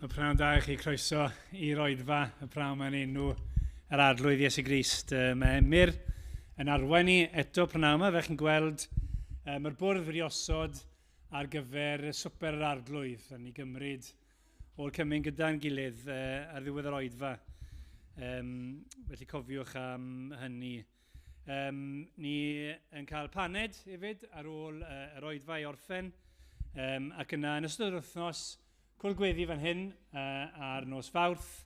Mae Prynhawn da i chi croeso i'r oedfa, y prawn mae'n enw yr arglwydd Iesu Grist. Mae Emyr yn arwain ni eto Prynhawn yma, fe chi'n gweld mae'r bwrdd wedi osod ar gyfer swper yr arglwydd. Ni gymryd o'r cymyn gyda'n gilydd ar ddiwedd yr oedfa. Felly cofiwch am hynny. Ni yn cael paned hefyd ar ôl yr oedfa i orffen. Ac yna yn ystod yr wythnos, cwrdd gweddi fan hyn ar nos Fawrth,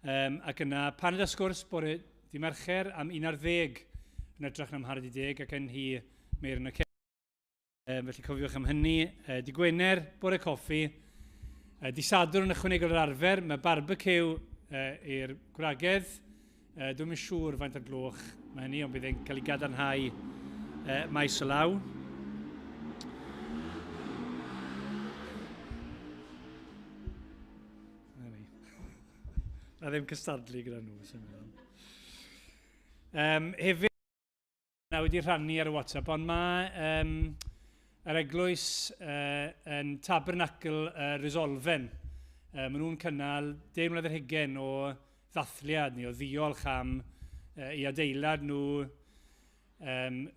ac yna paned a sgwrs bore di Mercher am 11 yn edrych na Mhared i 10 ac yn hi meir yn y Caerdydd. Felly cofiwch am hynny. Di Gwener, bore coffi. Di Sadwrn yn ychwanegol yr arfer, mae barbecue i'r gwragedd. Dwi'n yn siŵr faint o'r gloch mae hynny, ond bydd e'n cael ei gadarnhau maes o law. A ddim cystadlu gyda nhw. Hefyd, na wedi rhannu ar y WhatsApp, ond mae yr eglwys yn tabernacl Resolven. Maen nhw'n cynnal 10 mlynedd ar hugain o ddathliad ni, o ddiolch am i adeilad nhw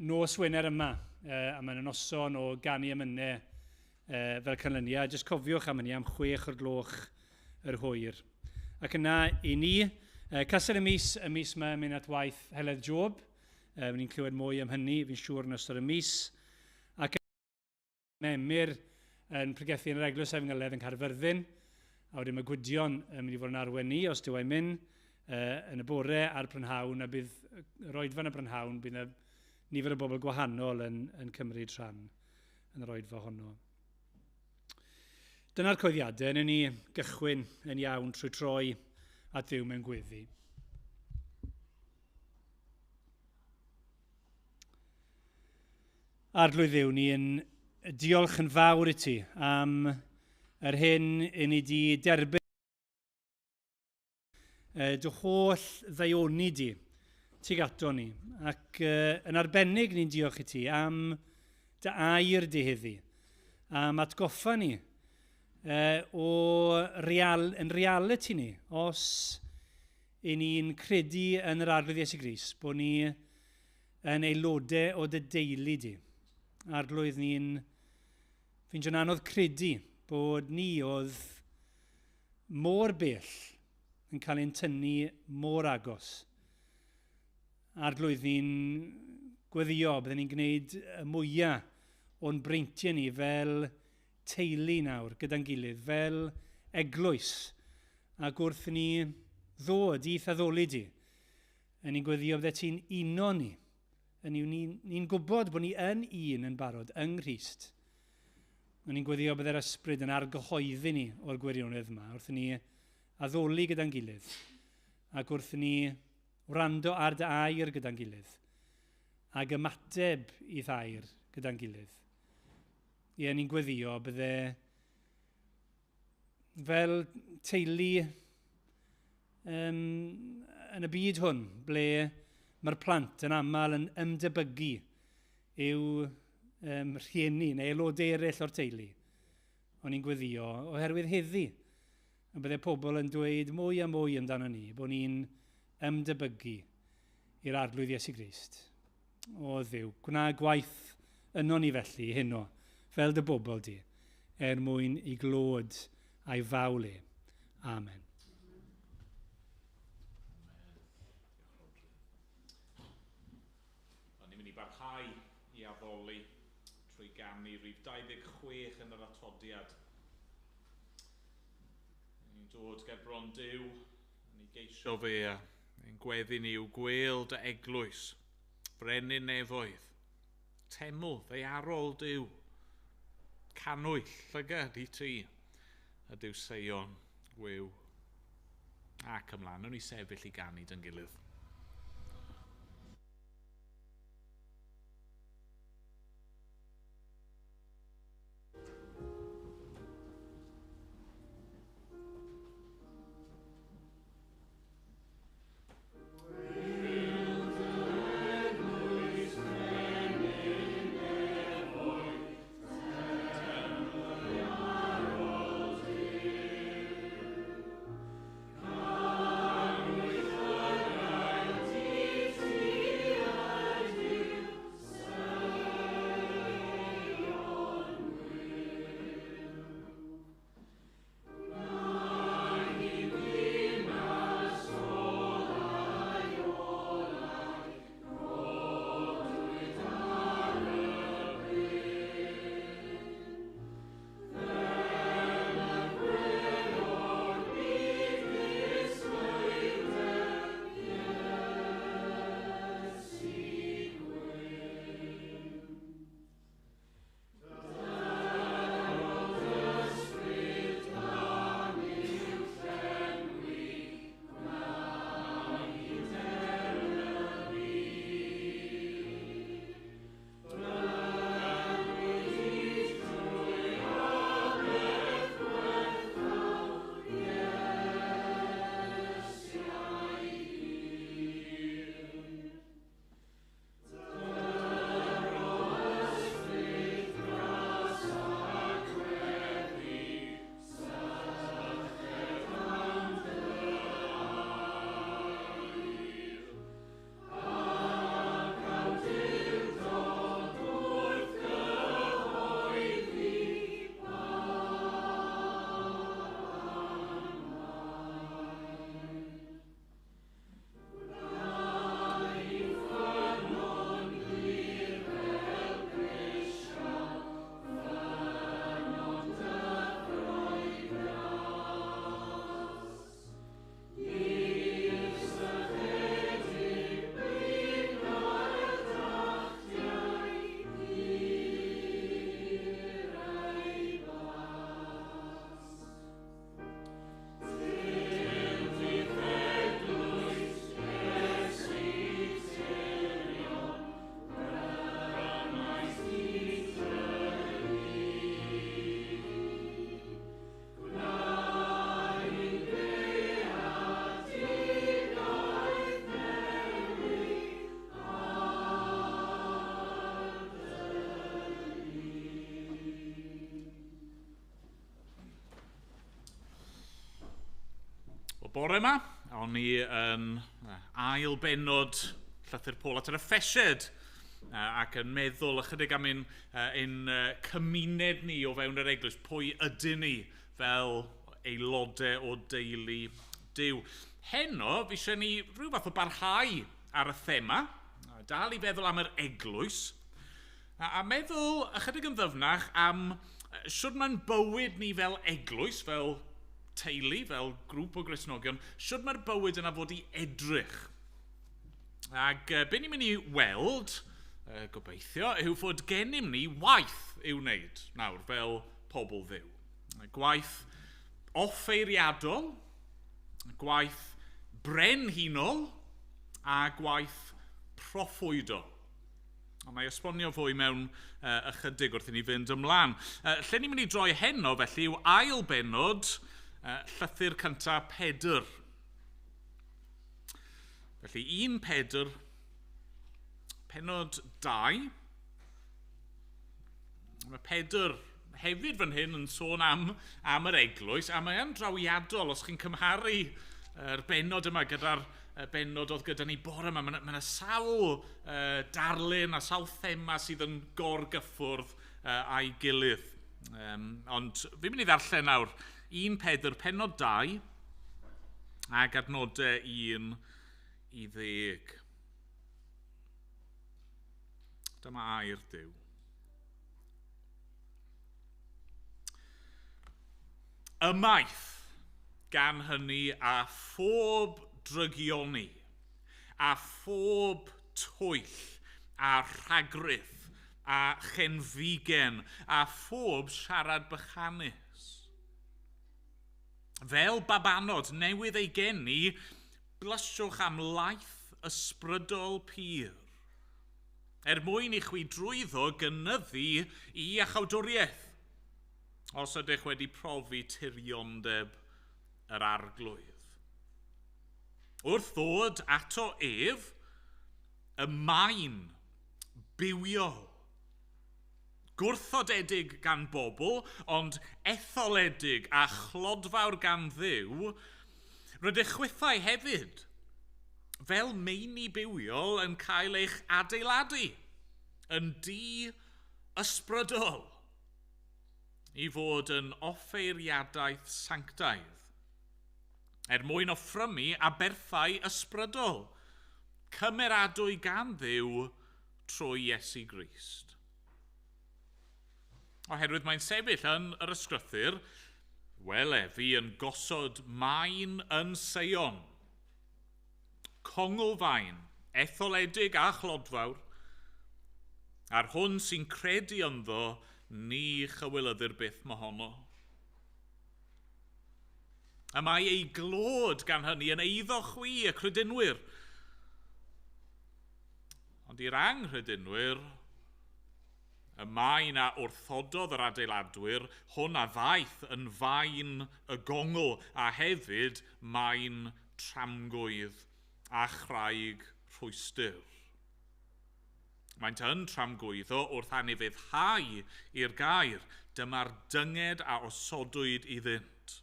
nos Wener yma. A mae'n noson o ganu emynau fel canlyniad. Jyst cofiwch am hynny am 6 o'r gloch yr hwyr. Ac yna i ni, casau y mis mae'n mynd at waith Heledd Job. Ni'n clywed mwy am hynny, fi'n siŵr yn ystod y mis. Ac mae Emyr yn pregethu yn yr eglwys Efengyledd yn Caerfyrddin. A wedyn mae Gwydion yn mynd i fod yn arwen ni, os dyw e'n mynd, yn y bore ar Prynhawn, a bydd yr oedfa yn y Prynhawn, bydd nifer o bobl gwahanol yn cymryd rhan yn yr oedfa honno. Dyna'r coeddiadau, yn ni gychwyn yn iawn trwy troi at Dduw mewn gweddi. Arglwydd Dduw, ni yn diolch yn fawr i ti am yr hyn i ni di derbyn dy holl ddaioni di tuag ato ni. Ac yn arbennig ni'n diolch i ti am dy air di heddi, am atgoffa ni yn reality ni, os i ni'n credu yn yr arglwydd Iesu Grist, bod ni yn aelodau o dy deulu di. Arglwydd fi'n dyn anodd credu bod ni oedd mor bell yn cael ein tynnu mor agos. Arglwydd ni'n gweddio, byddwn ni'n gwneud y mwyaf o'n breintiau ni fel teulu nawr gyda'n gilydd, fel eglwys, ac wrth ni ddod i ddadoli di, ni'n gweddio bydde ti'n uno ni. Ni'n gwybod bod ni yn un yn barod, yng Nghrist. Ni'n gweddio bydde'r ysbryd yn argyhoeddi ni o'r gwirionedd yma, wrth ni addoli gyda'n gilydd, ac wrth ni wrando ar dy air gyda'n gilydd, ac ymateb i ddair gyda'n gilydd. Ni'n gweddio bydde fel teulu yn y byd hwn, ble mae'r plant yn aml yn ymdebygu i'w rhieni neu aelodau eraill o'r teulu. O'n ni'n gweddio oherwydd heddi. A bydde pobl yn dweud mwy a mwy amdano ni, bod ni'n ymdebygu i'r arglwydd Iesu Grist. O Dduw, gwna gwaith yno ni felly heno, fel dy bobl di, mwyn i glod a'i fawl e. Amen. Ni'n mynd i barhau i addoli trwy ganu rhif 26 yn yr atodiad. Ni'n dod ger bron Duw, ni'n geisio fe a ni'n gweddi ni i'w gweld y eglwys, brenin nefoedd, teml, ddeiarol Duw, canwyll, llygad i ti, a Duw Seion, gwyw, ac ymlaen. Nw'n ni sefyll i ganu dy'n gilydd. Bore yma, o'n i yn ail benod llythyr Paul at yr Effesied ac yn meddwl ychydig am ein cymuned ni o fewn yr eglwys, pwy ydyn ni fel aelodau o deulu Duw. Heno, fi eisiau ni rhyw fath o barhau ar y thema, dal i feddwl am yr eglwys, a meddwl ychydig yn ddyfnach am siwr mae'n bywyd ni fel eglwys, fel teulu, fel grŵp o Gristnogion, siwr mae'r bywyd yna fod i edrych. Ac be ni'n mynd i weld, gobeithio, yw fod gennym ni waith i'w wneud nawr fel pobl dduw. Gwaith offeiriadol, gwaith brenhinol a gwaith proffwydol. Ond mae esbonio fwy mewn ychydig wrth i ni fynd ymlaen. Lle ni'n mynd i droi heno felly yw ail benod llythyr cyntaf Pedr. Felly 1 Pedr, penod 2. Mae Pedr hefyd fan hyn yn sôn am yr eglwys, a mae yn drawiadol os chi'n cymharu yr benod yma gyda'r benod oedd gyda ni bore yma. Mae yna sawl darlun a sawl thema sydd yn gorgyffwrdd a'i gilydd. Ond fi'n mynd i ddarllen nawr 1 Pedr, penod 2, ac adnodau 1 i 10. Dyma air Duw. Ymaith gan hynny a phob drygioni, a phob twyll, a rhagrydd, a chenfigen, a phob siarad bychanus. Fel babanod newydd ei geni, blysiwch am laeth ysbrydol pur, mwyn i chwi drwyddo gynyddu i achawdwriaeth, os ydych wedi profi tirioneb yr arglwydd. Wrth ddod ato ef, y maen bywiol, gwrthodedig gan bobl, ond etholedig a chlodfawr gan Dduw, rydych chwythau hefyd, fel meini bywiol yn cael eich adeiladu, yn ysbrydol, i fod yn offeiriadaeth sanctaidd, mwyn offrymu a berthau ysbrydol, cymeradwy gan Dduw trwy Iesu Grist. Oherwydd mae'n sefyll yn yr ysgrythyr, wele fi yn gosod maen yn Seion, congolfaen, etholedig a chlodfawr, a'r hwn sy'n credu ynddo ni chywilyddir byth mohono. A mae ei glod gan hynny yn eiddo chwi y crydynwyr. Ond i'r anghredynwyr, y maen a wrthododd yr adeiladwyr, hwn a ddaeth yn faen y gongl, a hefyd maen tramgwydd a chraig rhwystyr. Maent yn tramgwyddo wrth anifeddhau i'r gair, dyma'r dynged a osodwyd iddynt.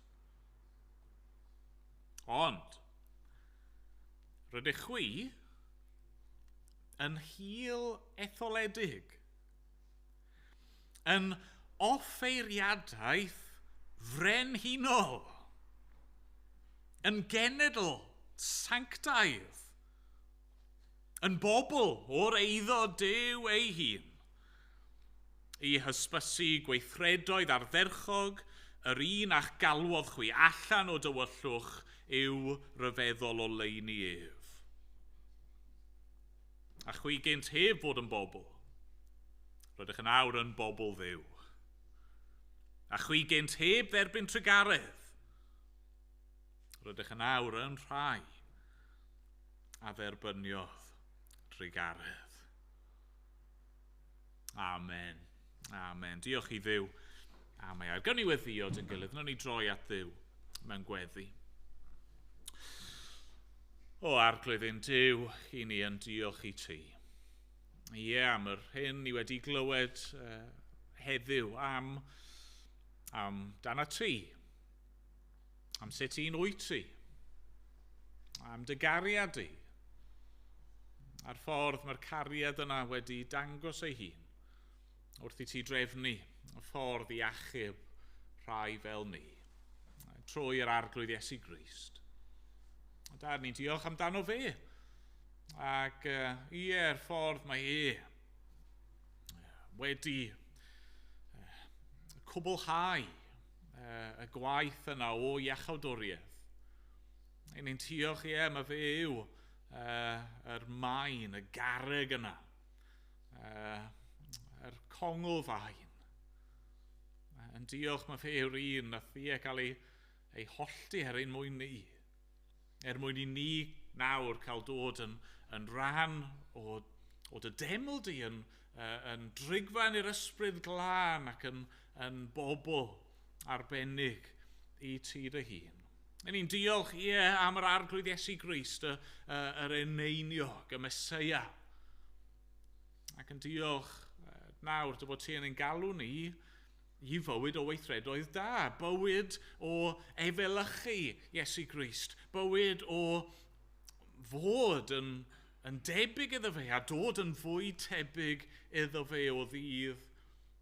Ond, rydych chwi yn hil etholedig, yn offeiriadaeth frenhinol, yn genedl sanctaidd, yn bobl o'r eiddo Duw ei hun, i hysbysu gweithredoedd ardderchog, yr un a'ch galwodd chwi allan o dywyllwch yw ryfeddol o leini ef. A chwi gynt heb fod yn bobl, rydych yn awr yn bobl Dduw. A chwi gynt heb dderbyn trigaredd, rydych yn awr yn rhai a dderbyniodd trigaredd. Amen. Amen. Diolch i Dduw am ei ar. Gawn ni weddiod yn gilydd, nawn ni droi at Dduw mewn gweddi. O arglwydd ein Duw, i ni yn diolch i ti. Ie, am yr hyn ni wedi glywed heddiw am dan y ti, am sut i'n wyt ti, am dy gariad di. A'r ffordd mae'r cariad yna wedi dangos ei hun wrth i ti drefnu y ffordd i achub rhai fel ni trwy'r arglwydd Iesu Grist. Dad, ni'n diolch amdano fe. Ac ie'r ffordd mae wedi cwblhau y gwaith yna o iachawdwriaeth. Ni'n diolch mae fe yw yr maen, y garreg yna, yr congl fain. Yn diolch mae fe yw'r un nath i cael ei hollti ein mwyn ni. Mwyn i ni nawr cael dod yn rhan o dy deml di, yn drigfan i'r ysbryd glân ac yn bobl arbennig i ti dy hun. Ni'n diolch am yr arglwydd Iesu Grist, yr eneiniog, y Meseia. Ac yn diolch nawr dy bod ti yn ein galw ni i fywyd o weithredoedd da, bywyd o efelychu Iesu Grist, bywyd o fod yn debyg iddo fe, a dod yn fwy tebyg iddo fe o ddydd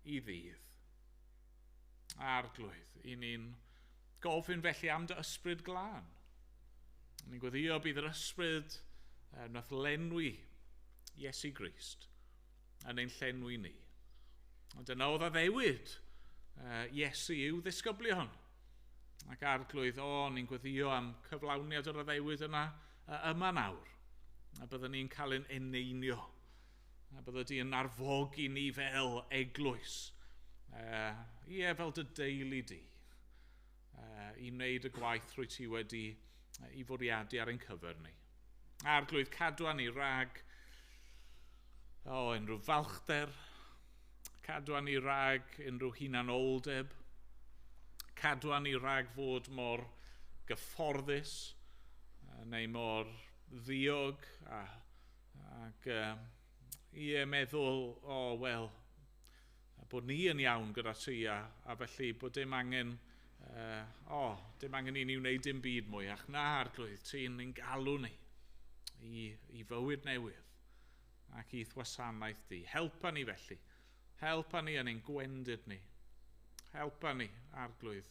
i ddydd. Arglwydd, i ni'n gofyn felly am dy ysbryd glân. Ni'n gweddio bydd yr ysbryd nath lenwi Iesu Grist yn ein llenwi ni. Ond dyna oedd a ddewyd Iesu yw ddisgyblion. Ac arglwydd, ni'n gweddio am cyflawniad o'r addewyd yma nawr. A byddwn ni'n cael ein eneinio. A byddwn ni'n arfogi ni fel eglwys. Fel dy deulu di. I wneud y gwaith rwy ti wedi i fwriadu ar ein cyfer ni. Arglwydd, cadwa ni rag unrhyw falchder, cadwa ni rag unrhyw hunanoldeb, cadwa ni rag fod mor gyfforddus neu mor ddiog ac meddwl, bod ni yn iawn gyda ti a felly bod dim angen i ni wneud dim byd mwy, ac na arglwydd, ti'n ein galw ni i fywyd newydd ac i thwasanaeth di. Helpa ni felly. Helpa ni yn ein gwendid ni. Helpa ni, arglwydd,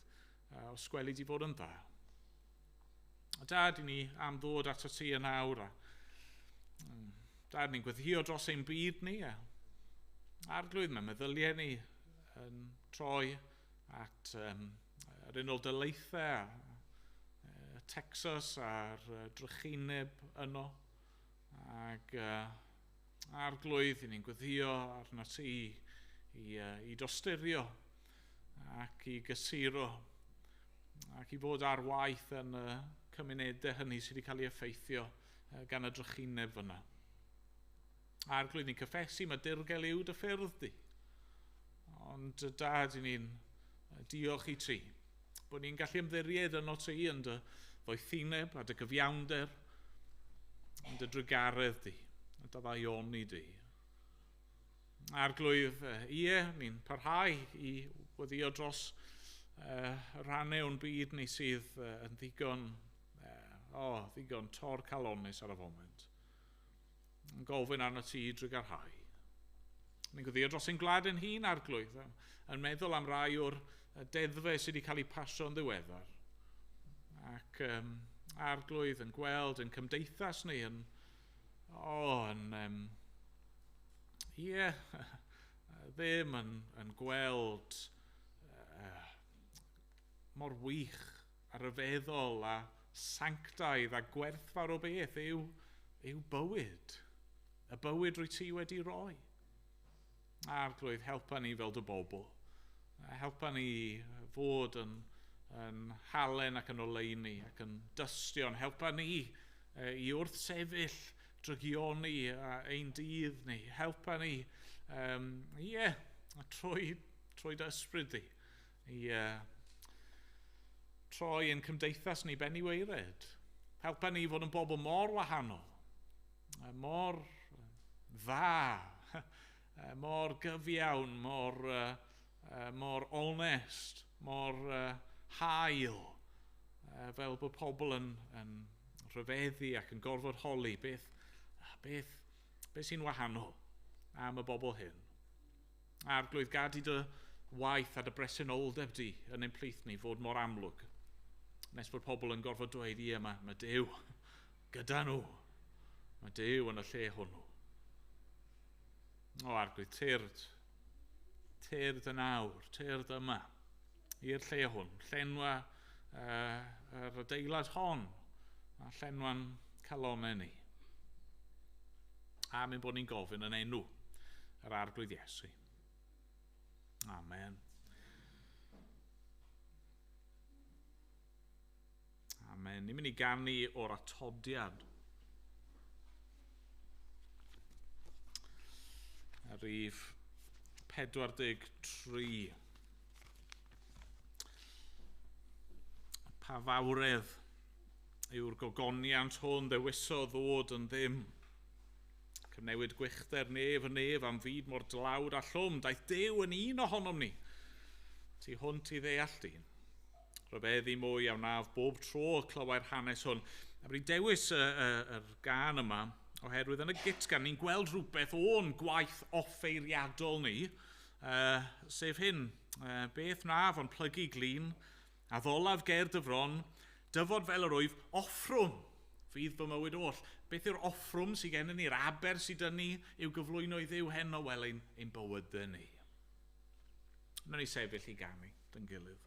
o sgweli di fod yn dda. Dad, i ni am ddod ato ti yn awr. Dad, ni'n gweddïo dros ein byd ni. Arglwydd, mae meddyliau ni yn troi at yr Unol Daleithiau, Texas a'r drychineb yno. Ac arglwydd, ni'n gweddïo arno ti i dostyrio ac i gysuro ac i fod ar waith yn cymunedau hynny sydd wedi cael ei effeithio gan y drychineb yna. Arglwydd, ni'n cyffesu mae dirgel yw dy ffyrdd di. Ond dad, ni'n diolch i ti bod ni'n gallu ymddiried yno ti yn dy ddoethineb a dy gyfiawnder, yn dy drygaredd di, a dy ddaioni di. Arglwydd, ni'n parhau i weddio dros rhannau o'n byd ni sydd yn ddigon tor calonus ar y foment. Yn gofyn arno ti i drygarhau. Ni'n gweddio dros ein gwlad yn hun, arglwydd, yn meddwl am rai o'r deddfe sydd wedi cael ei pasio'n ddiweddar. Ac arglwydd yn gweld yn cymdeithas ni ddim yn gweld mor wych ar y feddwl a sanctaidd a gwerthfawr o beth yw bywyd. Y bywyd rwy ti wedi roi. Arglwydd, helpa ni fel dy bobl. Helpa ni fod yn halen ac yn oleuni ac yn dystion. Helpa ni i wrth sefyll drygioni ein dydd ni. Helpa ni trwy dy ysbryd di. Troi yn cymdeithas ni ben i weired. Helpa ni fod yn bobl mor wahanol, mor dda, mor gyfiawn, mor onest, mor hael, fel bod pobl yn rhyfeddu ac yn gorfod holi beth sy'n wahanol am y bobl hyn. Arglwydd gad i dy waith a dy bresenoldeb di yn ein plith ni fod mor amlwg. Nes bod pobl yn gorfod dweud, ie, mae Duw gyda nhw. Mae Duw yn y lle hwnnw. O, arglwydd, tyrd y nawr, tyrd yma, i'r lle hwn, llenwa yr adeilad hon, a llenwa'n calonau ni. A mynd bod ni'n gofyn yn enw yr arglwydd Iesu. Amen. Amen. Ni'n mynd i ganu o'r atodiad. A rhif 43. Pa fawredd yw'r gogoniant hwn ddewisodd ddod yn ddim. Cynewid gwychder nef yn nef am fyd mor dlawd a llwm, daeth Duw yn un ohonom ni. Tu hwnt i ddeall dyn. Rhyfeddu mwy a wnaf bob tro clywai'r hanes hwn. A bod dewis yr gan yma, oherwydd yn y gitgan ni'n gweld rhywbeth o'n gwaith offeiriadol ni, sef hyn, beth naf ond plygu glin, a ddolaf ger dyfron, dyfod fel yr wyf, offrwm fydd fy mywyd oll. Beth yw'r offrwm sydd gen ni'r aber sydd yn ni yw gyflwyno i Dduw heno wel ein bywydau ni. Nw'n ni sefyll i ganu, dyn gilydd.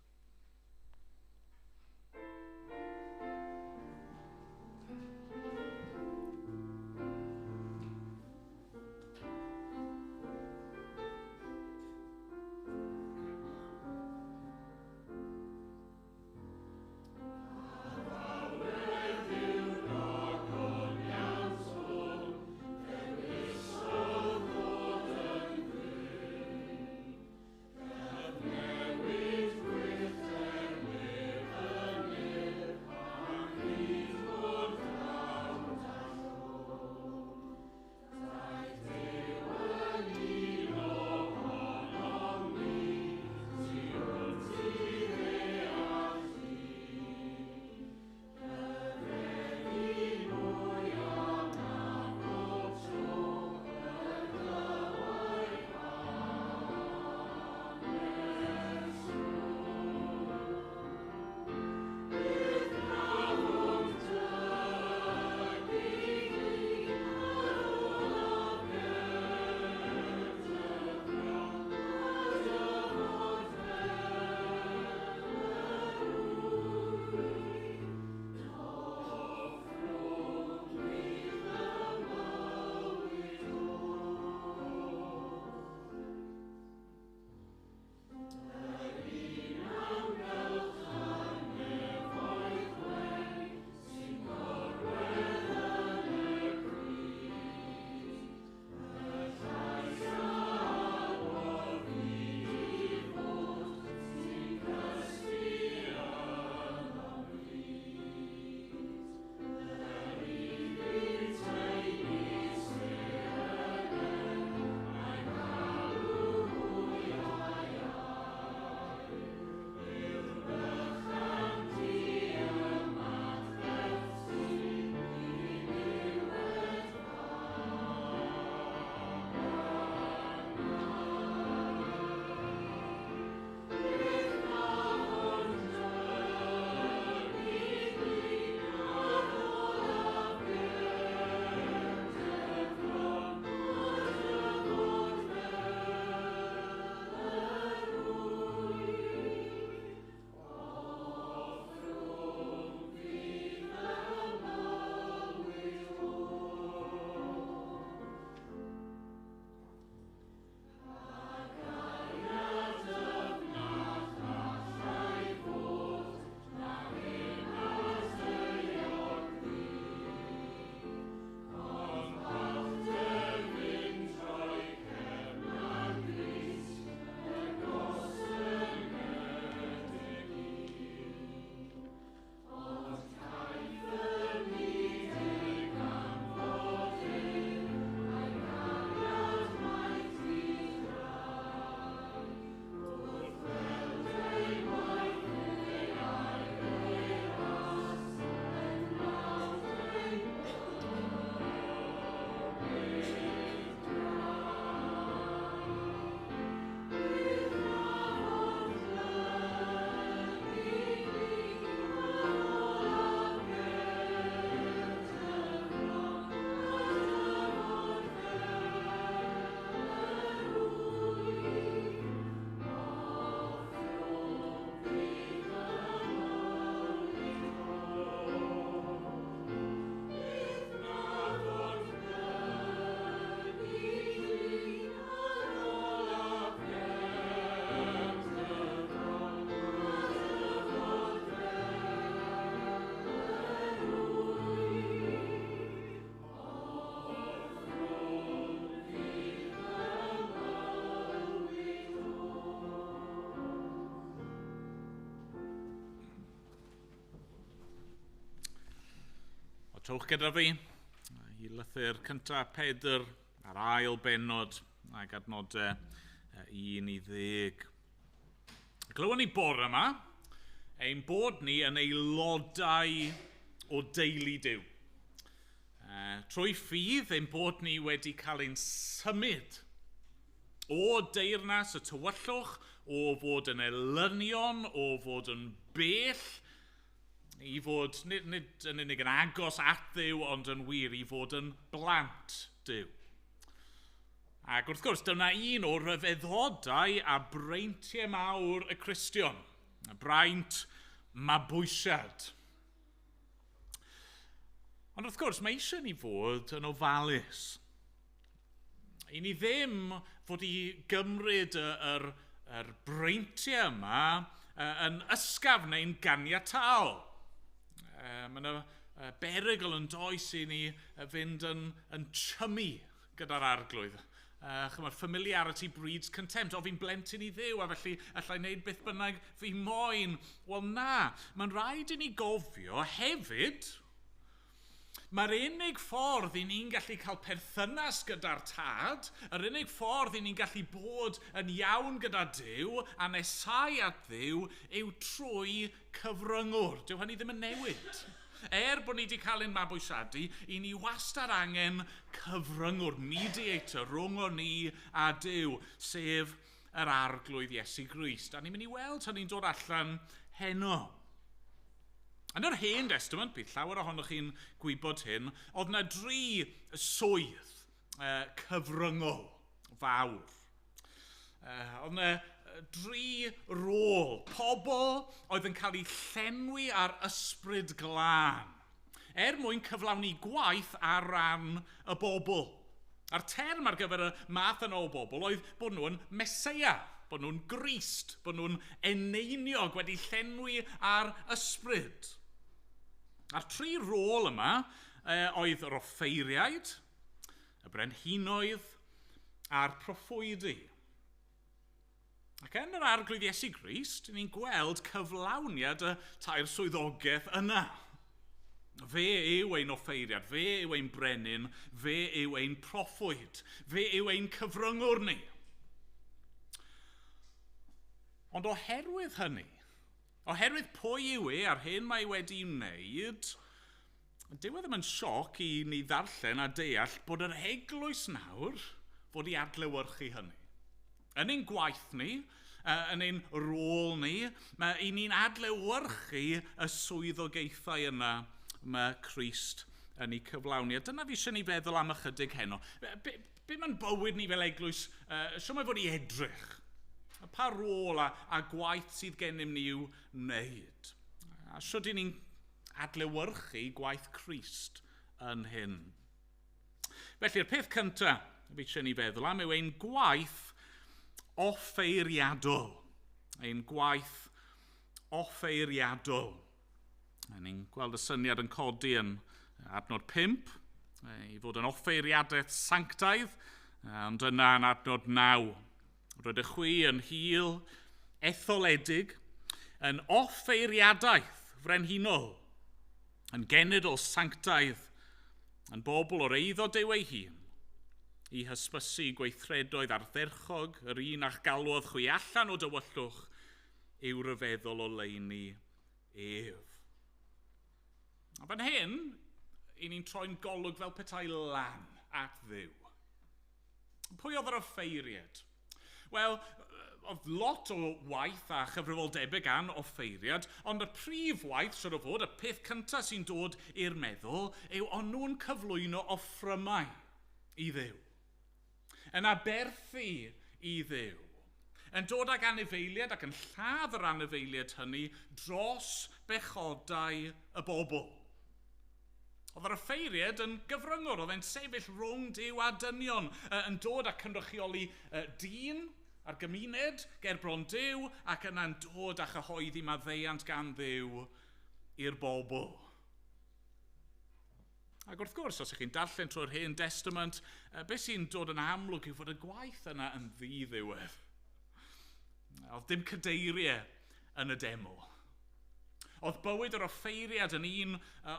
Towch gyda fi i lythyr cyntaf Pedr ar ail benod ac adnodau 1 i 10. Glywon ni bore yma ein bod ni yn aelodau o deulu Duw. Trwy ffydd ein bod ni wedi cael ein symud o deyrnas y tywyllwch, o fod yn elynion, o fod yn bell, i fod nid yn unig yn agos at Dduw, ond yn wir i fod yn blant Duw. Ac wrth gwrs, dyna un o ryfeddodau a breintiau mawr y Cristion, y braint mabwysiad. Ond wrth gwrs, mae eisiau ni fod yn ofalus. I ni ddim fod i gymryd yr breintiau yma yn ysgafn neu'n ganiataol. Mae yna berygl yn does i ni fynd yn chymmu gyda'r arglwydd. Chymod, familiarity breeds contempt. O, fi'n blentyn i Dduw, a felly allai wneud beth bynnag fi moyn. Wel na, mae'n rhaid i ni gofio hefyd, mae'r unig ffordd i ni'n gallu cael perthynas gyda'r tad, yr unig ffordd i ni'n gallu bod yn iawn gyda Duw a nesau at Dduw yw trwy cyfryngwr. Dyw hynny ddim yn newid. Bod ni wedi cael ein mabwysiadu, i ni wastad angen cyfryngwr, mediator rhwng o ni a Duw, sef yr arglwydd Iesu Grist. A ni'n mynd i weld hynny'n dod allan heno. Yn yr Hen Testament, bydd llawer ohonoch chi'n gwybod hyn, oedd yna 3 swydd cyfryngol fawr. Oedd yna 3 rôl, pobl oedd yn cael eu llenwi ar ysbryd glân, mwyn cyflawni gwaith ar ran y bobl. A'r term ar gyfer y math yno o bobl oedd bod nhw'n Meseia, bod nhw'n Grist, bod nhw'n eneiniog wedi llenwi ar ysbryd. A'r 3 rôl yma oedd yr offeiriaid, y brenhinoedd a'r proffwydi. Ac yn yr arglwydd Iesu Grist, ni'n gweld cyflawniad y 3 swyddogaeth yna. Fe yw ein offeiriad, fe yw ein brenin, fe yw ein proffwyd, fe yw ein cyfryngwr ni. Ond oherwydd hynny, oherwydd pwy yw a'r hyn mae wedi wneud, dyw e ddim yn sioc i ni ddarllen a deall bod yr eglwys nawr fod i adlewyrchu hynny. Yn ein gwaith ni, yn ein rôl ni, i ni'n adlewyrchu y swyddogaethau yna mae Crist yn ei cyflawni. A dyna fi eisiau ni feddwl am ychydig heno. Be mae'n bywyd ni fel eglwys, sio mae fod i edrych? Pa rôl a gwaith sydd gennym ni i'w wneud? A sio ni'n adlewyrchu gwaith Crist yn hyn? Felly'r peth cyntaf fi eisiau ni feddwl am yw ein gwaith offeiriadol. Ein gwaith offeiriadol. Ni'n gweld y syniad yn codi yn adnod 5, i fod yn offeiriadaeth sanctaidd, ond yna yn adnod 9. Rydych chi yn hil etholedig, yn offeiriadaeth frenhinol, yn genedl sanctaidd, yn bobl o'r eiddo Duw ei hun, i hysbysu gweithredoedd ardderchog, yr un a'ch galwodd chwi allan o dywyllwch, yw ryfeddol o leini ef. A fan hyn, i ni'n troi'n golwg fel petai lan at Dduw. Pwy oedd yr offeiriad? Wel, oedd lot o waith a chyfrifoldebau gan offeiriad, ond y prif waith, sydd o fod, y peth cyntaf sy'n dod i'r meddwl, yw ond nhw'n cyflwyno offrymau i Dduw. Yn aberthu i Dduw. Yn dod ag anifeiliad ac yn lladd yr anifeiliad hynny dros bechodau y bobl. Oedd yr offeiriad yn gyfryngwr, oedd e'n sefyll rhwng Duw a dynion, yn dod a cynrychioli dyn a'r gymuned ger bron Duw, ac yna'n dod a chyhoeddi maddeuant gan Dduw i'r bobl. Ac wrth gwrs, os ych chi'n darllen trwy'r Hen Testament, beth sy'n dod yn amlwg yw fod y gwaith yna yn ddiddiwedd. Oedd dim cadeiriau yn y deml. Oedd bywyd yr offeiriad yn un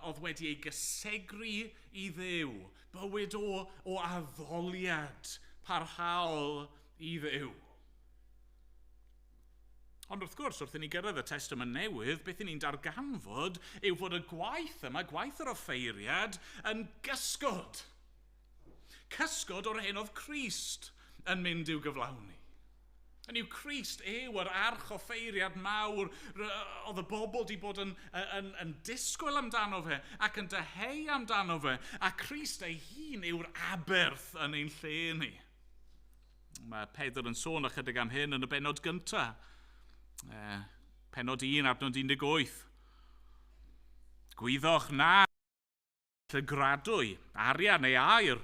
oedd wedi ei gysegru i Dduw. Bywyd o addoliad parhaol i Dduw. Ond wrth gwrs, wrth i ni gyrraedd y Testament Newydd, beth i ni'n darganfod yw fod y gwaith yma, gwaith yr offeiriad, yn gysgod. Cysgod o'r hyn oedd Crist yn mynd i'w gyflawni. Yn yw Crist yr arch offeiriad mawr oedd y bobl wedi bod yn disgwyl amdano fe ac yn deheu amdano fe, a Crist ei hun yw'r aberth yn ein lle ni. Mae Pedr yn sôn ychydig am hyn yn y bennod gyntaf. Pennod 1, adnod 18. Gwyddwch na llygradwy, arian neu air,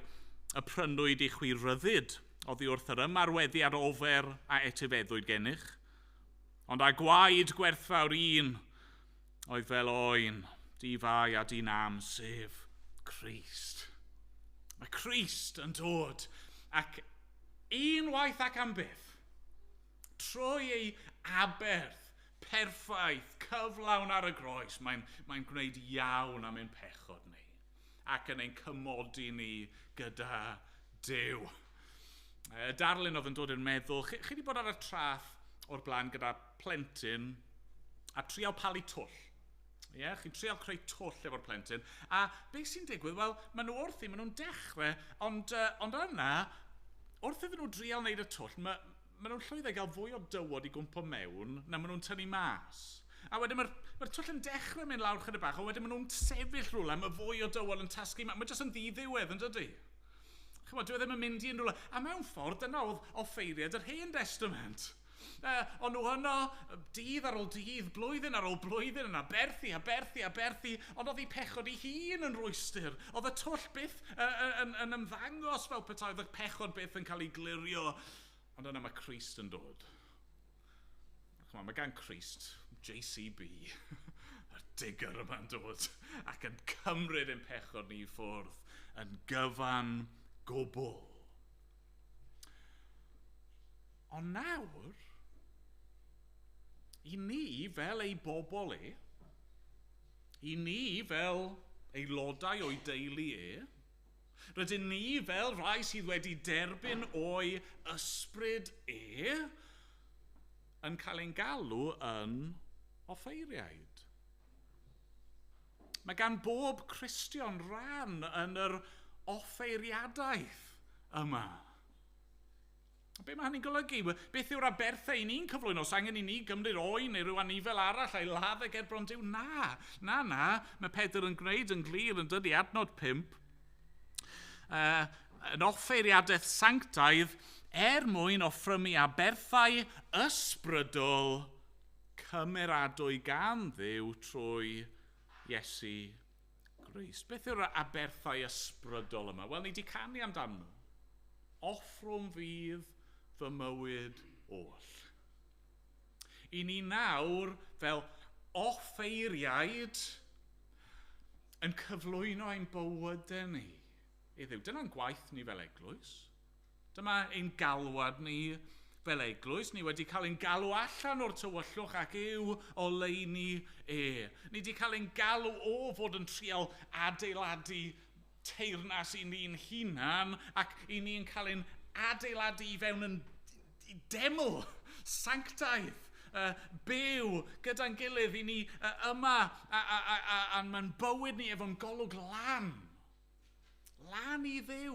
y prynwyd i chwi ryddid, oddi wrth yr ymarweddiad ofer a etifeddwyd gennych, ond a gwaed gwerthfawr un oedd fel oen, di fai a di nam, sef Crist. Mae Crist yn dod ac unwaith ac am byth, trwy ei aberth, perffaith, cyflawn ar y groes, mae'n gwneud iawn am ein pechod ni ac yn ein cymodi ni gyda Duw. Darlun oedd yn dod i'r meddwl, chi wedi bod ar y trath o'r blaen gyda plentyn a trial palu twll. Chi'n trial creu twll efo'r plentyn. A beth sy'n digwydd? Wel, maen nhw'n dechrau, ond yna, wrth iddyn nhw drial wneud y twll, maen nhw'n llwyddo gael fwy o dywod i gwmpo mewn na maen nhw'n tynnu mas. A wedyn mae'r twll yn dechrau mynd lawr chydig bach, a wedyn maen nhw'n sefyll rhywle, mae fwy o dywod yn tasgu. Mae jyst yn ddiddiwedd, yn dydy? Chymod, dwi ddim yn mynd i unrhyw. A mewn ffordd, dyna oedd offeiriad yr Hen Testament. Ond nhw yno, dydd ar ôl dydd, blwyddyn ar ôl blwyddyn, yn aberthu, ond oedd ei pechod ei hun yn rwystyr. Oedd y twll byth yn ymddangos fel petai, oedd y pechod byth yn cael ei glirio. Ond yna mae Crist yn dod. Mae gan Crist, JCB, y digger yma'n dod, ac yn cymryd ein pechod ni i ffwrdd, yn gyfan gwbl. Ond nawr, i ni fel ei bobl i ni fel aelodau o'i deulu rydyn ni fel rhai sydd wedi derbyn o'i ysbryd yn cael ein galw yn offeiriaid. Mae gan bob Cristion ran yn yr offeiriadaeth yma. Be mae hynny'n golygu? Beth yw'r aberthau ni'n cyflwyno? Os angen i ni gymryd oen neu ryw anifel arall a'i ladd ag bron Duw? Na. Mae Pedr yn gwneud yn glir yn dydi adnod 5. Yn offeiriadaeth sanctaidd mwyn offrymu aberthau ysbrydol cymeradwy gan Dduw trwy Iesu Grist. Beth yw'r aberthau ysbrydol yma? Wel, ni wedi canu amdano nhw. Offrwm fydd fy mywyd oll. I ni nawr fel offeiriaid yn cyflwyno ein bywydau ni i Dduw. Dyna'n gwaith ni fel eglwys. Dyma ein galwad ni fel eglwys. Ni wedi cael ein galw allan o'r tywyllwch ac i'w oleuni Ni wedi cael ein galw o fod yn trial adeiladu teyrnas i ni'n hunan ac i ni'n cael ein adeiladu i fewn yn deml, sanctaidd, byw gyda'n gilydd i ni yma a mae'n bywyd ni efo'n golwg lan i Dduw.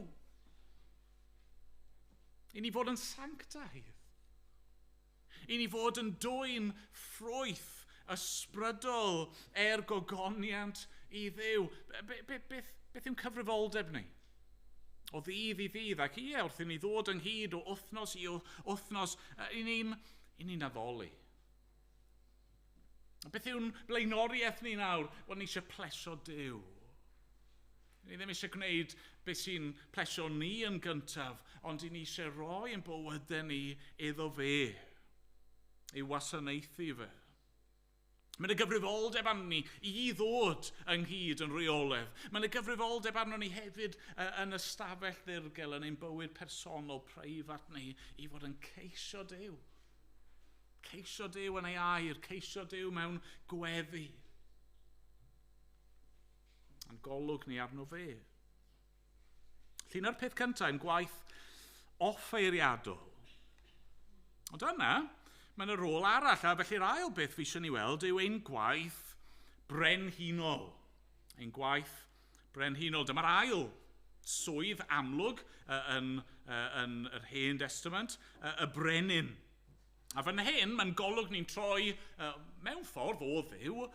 I ni fod yn sanctaidd. I ni fod yn dwyn ffrwyth ysbrydol gogoniant i Dduw. Beth yw'n cyfrifoldeb ni? O ddydd i ddydd, ac wrth i ni ddod ynghyd o wythnos i wythnos, i ni'n addoli. Beth yw'n blaenoriaeth ni nawr? Wel, ni eisiau plesio Duw. Ni ddim eisiau gwneud beth sy'n plesio ni yn gyntaf, ond i ni eisiau rhoi yn bywydau ni iddo fe, i wasanaethu fe. Mae'n y gyfrifoldeb arno ni i ddod ynghyd yn reoledd. Mae'n y gyfrifoldeb arno ni hefyd yn ystafell ddirgel yn ein bywyd personol preifat ni i fod yn ceisio Duw. Ceisio Duw yn ei air, ceisio Duw mewn gweddi. Yn golwg ni arno fe. Llun o'r peth cyntaf yn gwaith offeiriadol. Ond yna, mae'n y rôl arall, a felly'r ail beth fi eisiau ni weld yw ein gwaith brenhinol. Ein gwaith brenhinol. Dyma'r ail swydd amlwg yn yr Hen Testament, y brenin. A fan hyn, mae'n golwg ni'n troi mewn ffordd o dduw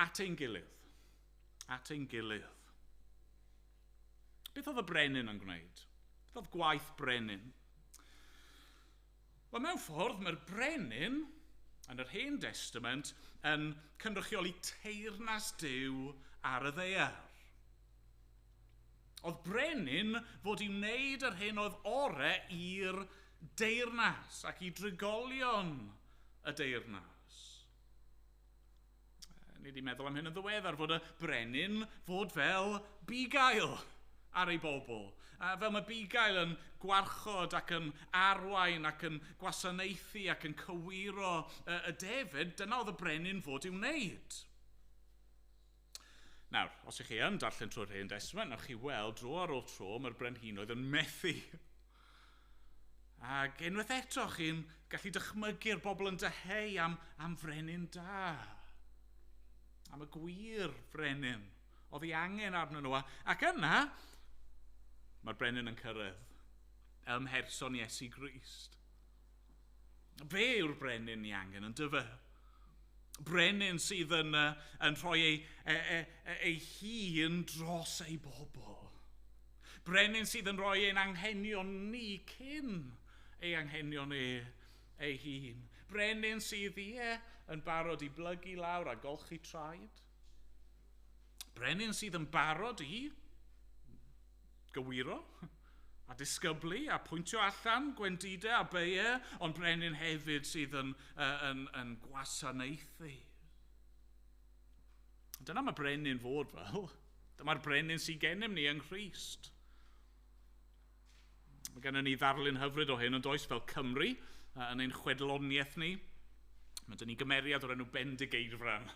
at ein gilydd. At ein gilydd. Beth oedd y brenin yn gwneud? Beth oedd gwaith brenin? Wel, mewn ffordd, mae'r brenin yn yr Hen Testament yn cynrychioli teyrnas Duw ar y ddaear. Oedd brenin fod i wneud yr hyn oedd ore i'r deyrnas ac i drigolion y deyrnas. Ni wedi meddwl am hyn yn ddiweddar fod y brenin fod fel bugail ar ei bobl. Fel mae bugail yn gwarchod ac yn arwain ac yn gwasanaethu ac yn cywiro y defyd, dyna oedd y brenin fod i wneud. Nawr, os ych chi yn darllen trwy'r Hen Testament, nawch chi weld dro ar ôl tro mae'r brenhinoedd yn methu. Ac unwaith eto chi'n gallu dychmygu'r bobl yn deheu am frenin da. Am y gwir frenin. Oedd ei angen arnyn nhw. Ac yna, mae'r brenin yn cyrraedd. Ym mherson Iesu Grist. Fe yw'r brenin ni angen yn dyfa. Brenin sydd yn rhoi ei hun dros ei bobl. Brenin sydd yn rhoi ein anghenion ni cyn ei anghenion ei hun. Brenin sydd yn barod i blygu lawr a golchi traed. Brenin sydd yn barod i gywiro a disgyblu a pwyntio allan gwendidau a beie, ond brenin hefyd sydd yn gwasanaethu. Dyna mae brenin fod fel. Dyma'r brenin sydd gennym ni yng Nghrist. Mae gennym ni ddarlun hyfryd o hyn yn does fel Cymru yn ein chwedloniaeth ni. Mae dyn ni gymeriad o'r enw Bendigeidfran.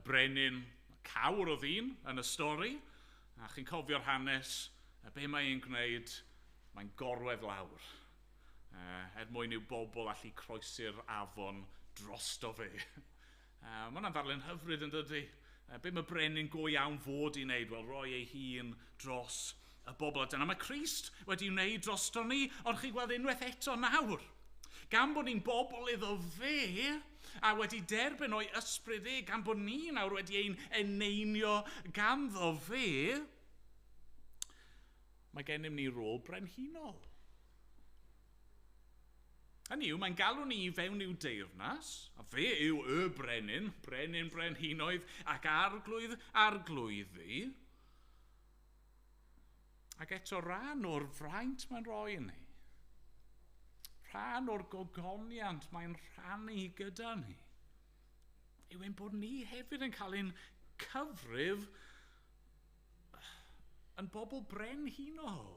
Brenin cawr o ddyn yn y stori. A chi'n cofio'r hanes, be mae e'n gwneud? Mae'n gorwedd lawr. Mwyn i'w bobl allu croesi'r afon drosto fe. Mae hwnna'n ddarlun hyfryd yn dydy. Be mae brenin go iawn fod i wneud? Wel, roi ei hun dros y bobl. A dyna mae Crist wedi wneud drosto ni, ond chi'n gweld unwaith eto nawr. Gan bod ni'n bobl iddo fe, a wedi derbyn o'i ysbryd gan bod ni nawr wedi ein eneinio ganddo fe, mae gennym ni rôl brenhinol. Hynny yw, mae'n galw ni i fewn i'w deyrnas, a fe yw y brenin, brenin brenhinoedd ac arglwyddi, ac eto rhan o'r fraint mae'n rhoi i ni. Rhan o'r gogoniant mae'n rhannu gyda ni. Yw ein bod ni hefyd yn cael ein cyfrif yn bobl brenhinol.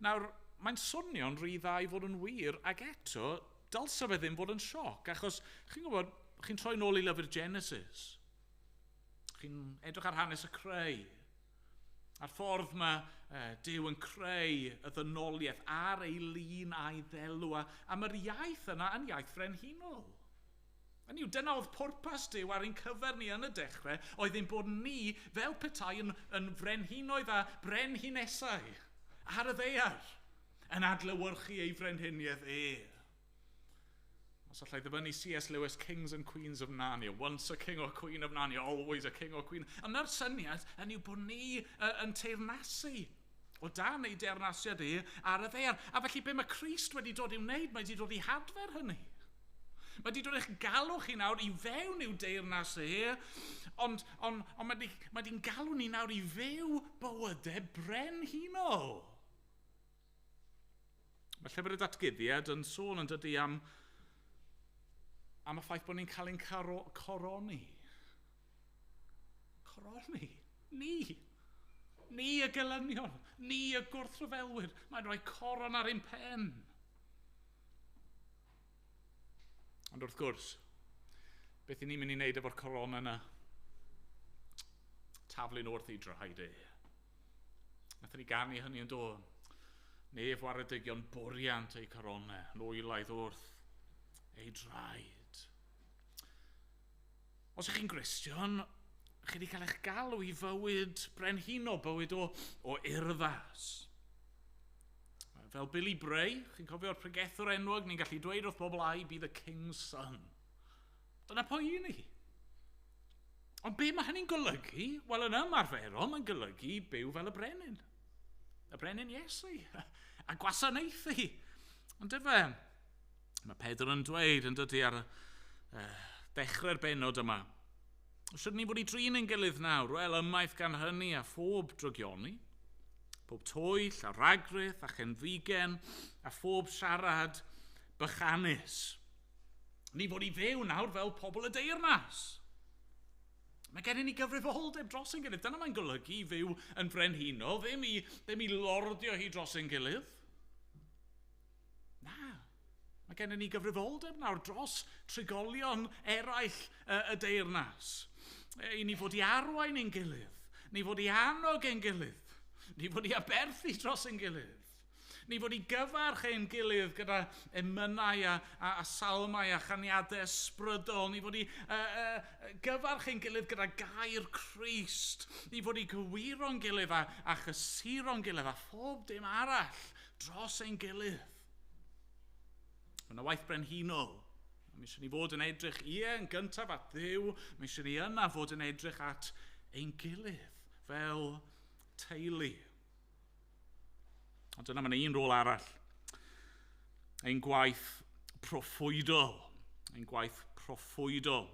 Nawr, mae'n swnio'n rhy dda i fod yn wir, ac eto, dylsa fe ddim fod yn sioc, achos chi'n gwybod, chi'n troi nôl i lyfr Genesis. Chi'n edrych ar hanes y creu. A'r ffordd mae Duw yn creu y ddynoliaeth ar ei lun a'i ddelw, a mae'r iaith yna yn iaith frenhinol. Hynny yw, dyna oedd pwrpas Duw ar ein cyfer ni yn y dechrau, oedd ein bod ni fel petai yn frenhinoedd a brenhinesau ar y ddaear, yn adlewyrchu ei frenhiniaeth Os allai ddyfynu C.S. Lewis, Kings and Queens of Narnia, once a king or queen of Narnia, always a king or queen. A na'r syniad yn yw bod ni yn teyrnasu o dan ei deyrnasiad ar y ddaear. A felly be mae Crist wedi dod i wneud, mae wedi dod i hadfer hynny. Mae wedi dod i'ch galw chi nawr i fewn i'w deyrnas ond mae wedi'n galw ni nawr i fyw bywydau brenhinol. Mae llyfr y datguddiad yn sôn yn dydy am y ffaith bod ni'n cael ein coroni. Coroni. Ni y gelynion. Ni y gwrthryfelwyr. Mae'n rhoi coron ar ein pen. Ond wrth gwrs, beth i ni'n mynd i wneud efo'r coron yna? taflu'n wrth ei draed e. Nathon ni ganu hynny yn do. Nef waredigion bwriant ei coronau, yn oelaidd wrth ei draed. Os ych chi'n Gristion, chi wedi cael eich galw i fywyd brenhinol, bywyd o urddas. Fel Billy Bray, chi'n cofio'r pregethwr enwog, ni'n gallu dweud wrth bobl I be the king's son. Dyna pwy i ni. Ond be mae hynny'n golygu? Wel, yn ymarferol, mae'n golygu byw fel y brenin. Y brenin Iesu. A gwasanaethu. Ond dyfa, mae Pedr yn dweud yn dydy ar dechrau'r benod yma. Sydd ni fod i drin yn gilydd nawr? Wel, ymaith gan hynny a phob drygioni, pob twyll a ragryth a chenfigen a phob siarad bychanus. Ni fod i fyw nawr fel pobl y deyrnas. Mae gen i ni gyfrifoldeb dros ein gilydd. Dyna mae'n golygu i fyw yn frenhinol, ddim i lordio hi dros ein gilydd. Na, mae gen i ni gyfrifoldeb nawr dros trigolion eraill y deyrnas. I ni fod i arwain ein gilydd. Ni fod i annog ein gilydd. Ni fod i aberthu dros ein gilydd. Ni fod i gyfarch ein gilydd gyda emynau a salmau a chaniadau ysbrydol. Ni fod i gyfarch ein gilydd gyda gair Crist. Ni fod i gywiro'n gilydd a chysuro'n gilydd a phob dim arall dros ein gilydd. Mae yna waith brenhinol. Mi eisiau ni fod yn edrych yn gyntaf at Dduw. Mi eisiau ni yna fod yn edrych at ein gilydd fel teulu. Ond dyna mae'n un rôl arall. Ein gwaith proffwydol. Ein gwaith proffwydol.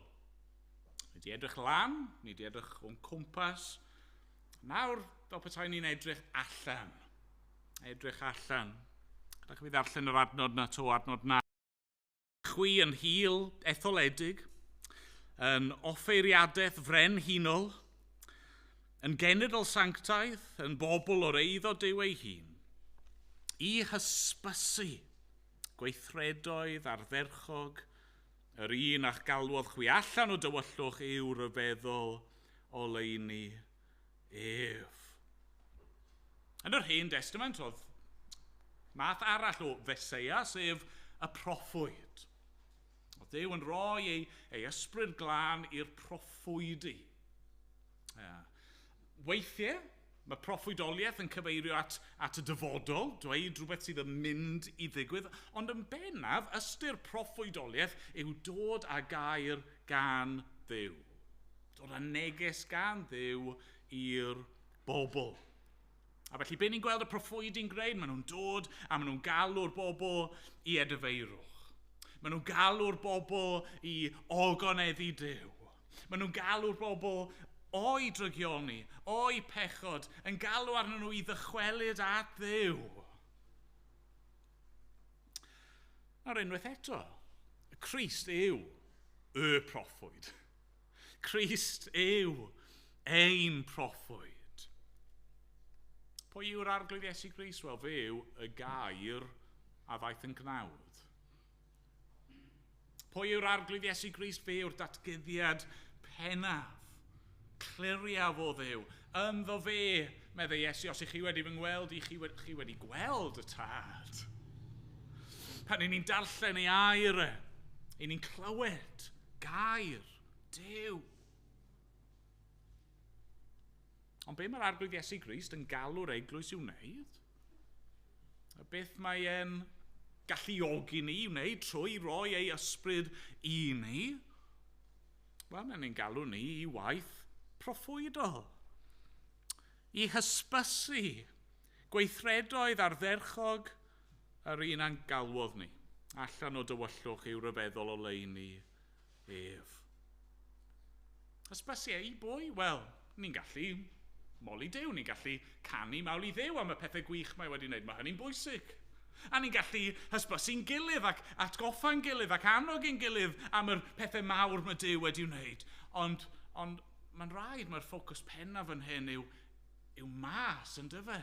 Ni wedi edrych lan, ni wedi edrych o'n cwmpas. Nawr, fel petai ni'n edrych allan. Edrych allan. Gyda chi ddarllen yr adnod na to, adnod na. Chwi yn hil etholedig, yn offeiriadaeth frenhinol, yn genedl sanctaidd, yn bobl o'r eiddo Duw ei hun. I hysbysu gweithredoedd ardderchog, yr un a'ch galwodd chwi allan o dywyllwch i'w ryfeddol o leini ef. Yn yr Hen Testament oedd math arall o Feseia, sef y proffwyd. Oedd Duw yn rhoi ei ysbryd glân i'r proffwydi. Weithiau, mae proffwydoliaeth yn cyfeirio at y dyfodol, dweud rhywbeth sydd yn mynd i ddigwydd, ond yn bennaf, ystyr proffwydoliaeth yw dod â gair gan Dduw. Dod â neges gan Dduw i'r bobl. A felly, be ni'n gweld y proffwydi'n gwneud? Maen nhw'n dod a maen nhw'n galw'r bobl i edifeirwch. Maen nhw'n galw'r bobl i ogoneddu Duw. Maen nhw'n galw'r bobl o'i drygioni, o'i pechod, yn galw arnyn nhw i ddychwelyd at Dduw. Nawr unwaith eto, Crist yw y proffwyd. Crist yw ein proffwyd. Pwy yw'r arglwydd Iesu Grist? Wel, fe yw y gair a ddaeth yn gnawd. Pwy yw'r arglwydd Iesu Grist? Fe yw'r datgyddiad pennaf. Cliriaf o Dduw. Ynddo fe, meddai Iesu, os ych chi wedi fy ngweld, chi wedi gweld y tad. Pan ni'n darllen ei air, ni'n clywed gair Duw. Ond be mae'r arglwydd Iesu Grist yn galw'r eglwys i'w wneud? A beth mae e'n galluogi ni i wneud trwy roi ei ysbryd i ni? Wel, mae'n galw ni i waith proffwydol. I hysbysu gweithredoedd ardderchog yr un a'n galwodd ni. Allan o dywyllwch i'w ryfeddol o leini ef. Hysbysu ei bwy? Wel, ni'n gallu moli Duw, ni'n gallu canu mawl i Dduw am y pethau gwych mae wedi wneud. Mae hynny'n bwysig. A ni'n gallu hysbysu'n gilydd ac atgoffa'n gilydd ac annog ein gilydd am yr pethau mawr mae Duw wedi wneud. Ond mae'n rhaid, mae'r ffocws pennaf yn hyn yw mas yn dyfa.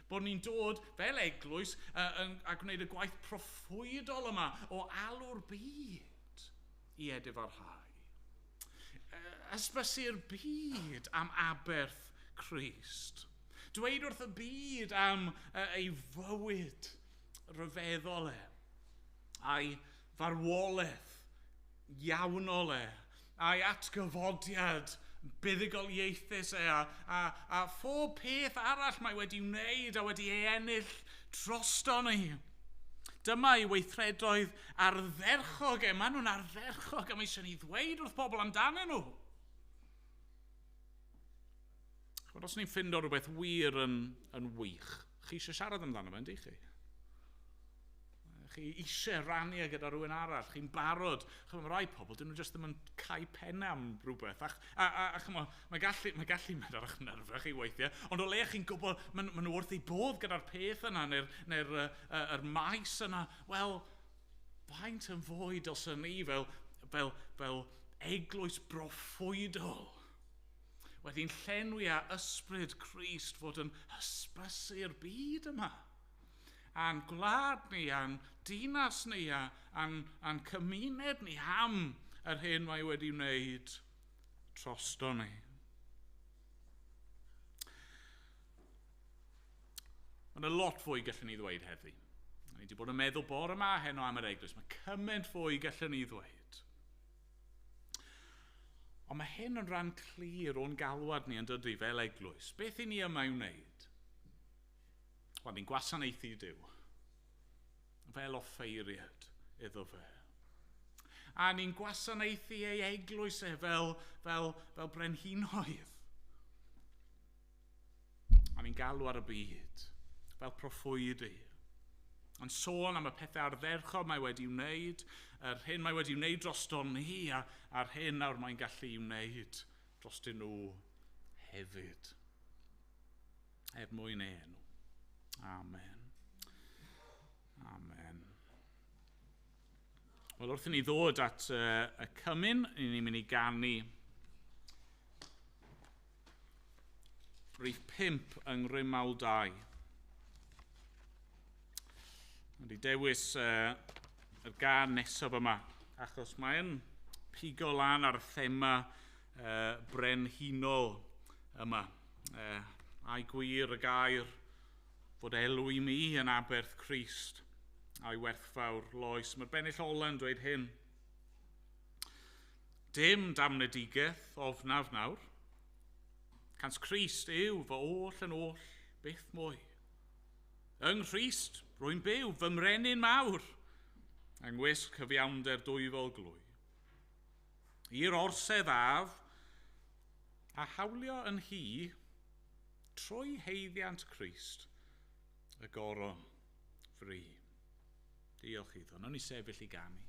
Bod ni'n dod fel eglwys a gwneud y gwaith proffwydol yma o alw'r byd i edifarhau. ysbysu'r byd am aberth Crist. Dweud wrth y byd am ei fywyd ryfeddol a'i farwolaeth iawnol a'i atgyfodiad buddugoliaethus a phob peth arall mae wedi wneud a wedi ei ennill drosto ni. Dyma ei weithredoedd ardderchog Maen nhw'n ardderchog a mae eisiau ni ddweud wrth bobl amdanyn nhw. Os ni'n ffindo rhywbeth wir yn wych, chi eisiau siarad amdano fe, ynddi chi? Chi eisiau rannu gyda rhywun arall, chi'n barod. Mae rai pobl, dyn nhw jyst ddim yn cael pennau am rhywbeth. Mae gallu mynd ar eich nerfau chi weithiau, ond o le chi'n gwybod, maen nhw wrth ei bodd gyda'r peth yna, neu'r maes yna. Wel, faint yn fwy dylsyn ni fel eglwys broffwydol wedi'n llenwi a ysbryd Crist fod yn hysbysu'r byd yma. A'n gwlad ni, a'n dinas ni, a'n cymuned ni am yr hyn mae wedi wneud trosto ni. Mae'n lot fwy gallwn ni ddweud heddi. Ni wedi bod yn meddwl bore yma heno am yr eglwys. Mae cymaint fwy gallwn ni ddweud. Ond mae hyn yn rhan clir o'n galwad ni yn dydy fel eglwys. Beth i ni yma i'w wneud? Wel, ni'n gwasanaethu Duw. Fel offeiriad iddo fe. A ni'n gwasanaethu ei eglwys fel brenhinoedd. A ni'n galw ar y byd fel proffwydi. Yn sôn am y pethau ardderchog mae wedi wneud, yr hyn mae wedi wneud drosto ni, a'r hyn nawr mae'n gallu wneud drostyn nhw hefyd. Mwyn enw. Amen. Amen. Wel, wrth i ni ddod at y cymyn, ni'n mynd i ganu brif 5 yng Nghrymawd 2. Wedi dewis y gan nesaf yma, achos mae'n pigo lan ar thema brenhinol yma. A'i gwir y gair fod elw i mi yn aberth Crist a'i werthfawr loes. Mae'r bennill ola yn dweud hyn. Dim damnedigaeth ofnaf nawr. Cans Crist yw fy oll yn oll, byth mwy. Yng Nghrist, rwy'n byw, fy mrenin mawr, yng ngwisg cyfiawnder dwyfol glwy. I'r orsedd af, a hawlio yn hi, trwy heiddiant Crist, y goron fri. Diolch iddo. Nawn ni sefyll i ganu.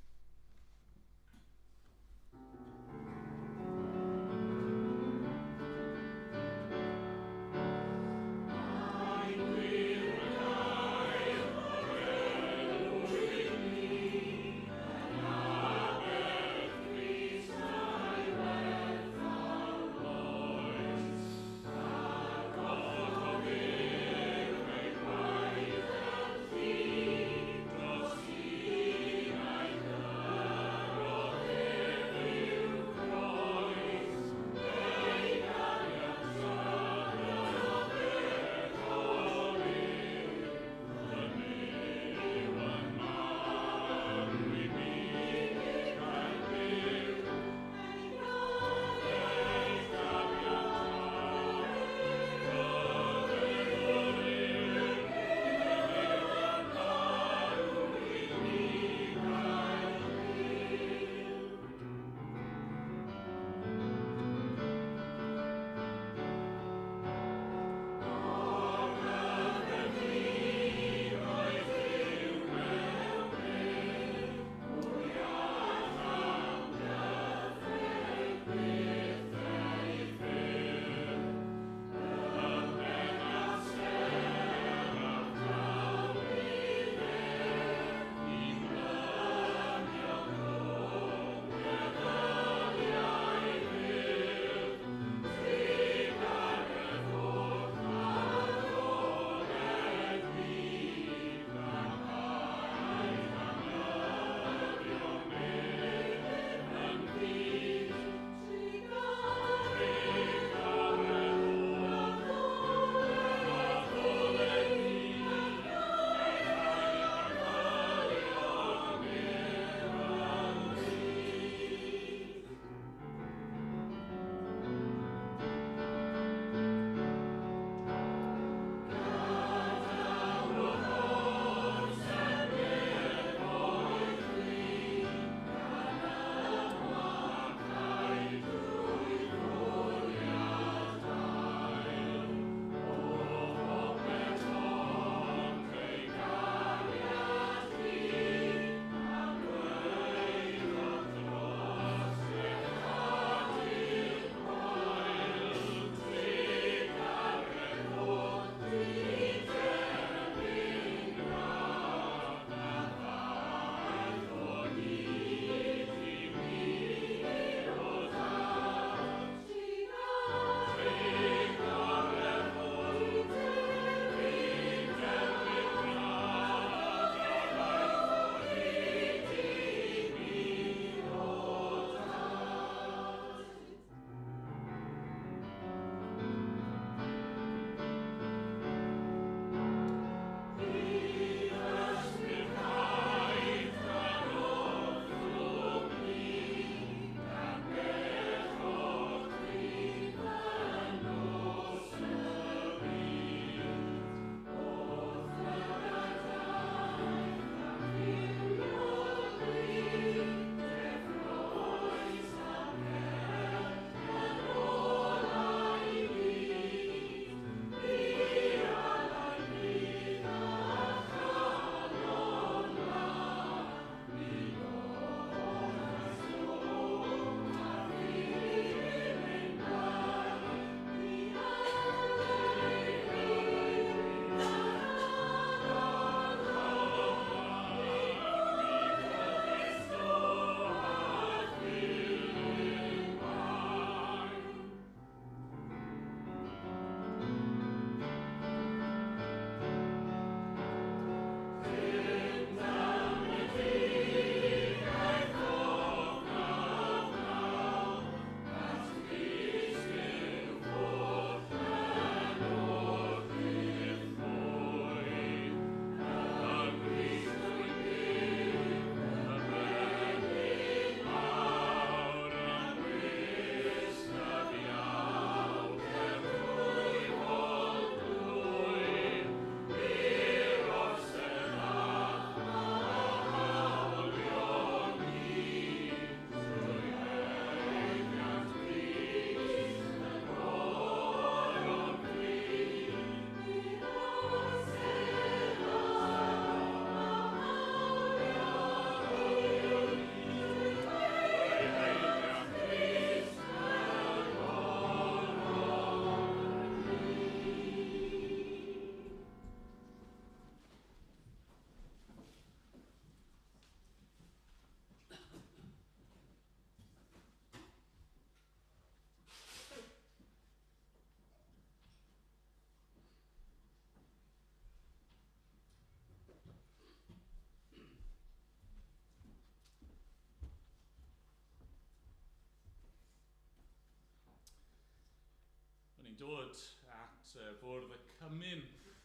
dod at bwrdd y cymyn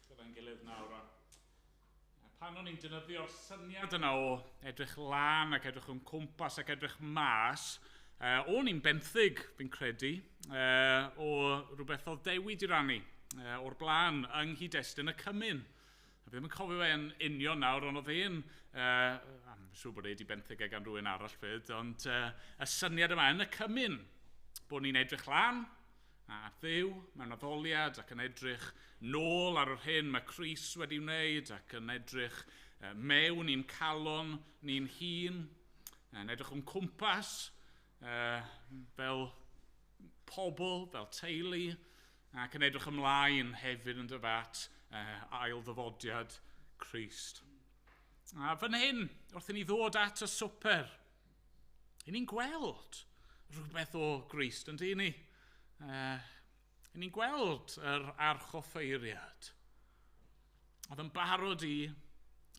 gyda'n gilydd nawr. Pan o'n i'n defnyddio'r syniad yna o edrych lan ac edrych yn cwmpas ac edrych mas, o'n i'n benthyg, fi'n credu, o rhywbeth o ddewid i rannu o'r blaen yng nghyd-destun y cymyn. Fi ddim yn cofio fe'n union nawr, ond oedd e'n, am siŵr bod e wedi benthyg gan rhywun arall fyd, ond y syniad yma yn y cymyn, bod ni'n edrych lan a Dduw mewn addoliad ac yn edrych nôl ar yr hyn mae Cris wedi wneud ac yn edrych mewn i'n calon ni'n hun, yn edrych o'n cwmpas fel pobl, fel teulu, ac yn edrych ymlaen hefyd yn dyfat ail ddyfodiad Crist. A fan hyn, wrth i ni ddod at y swper, i ni'n gweld rhywbeth o Grist, yn di ni? I ni'n gweld yr archoffeiriad. Oedd yn barod i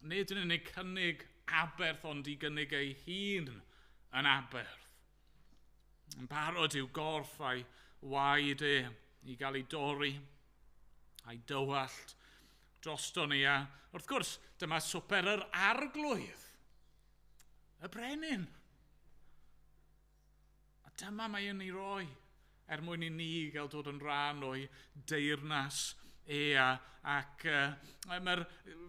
nid yn unig cynnig aberth, ond i gynnig ei hun yn aberth. Yn barod i'w gorff a'i waed i gael ei dorri, a'i dywallt drosto ni. A wrth gwrs, dyma swper yr arglwydd, y brenin. A dyma mae yn ei roi, mwyn i ni gael dod yn rhan o'i deyrnas ac mae'r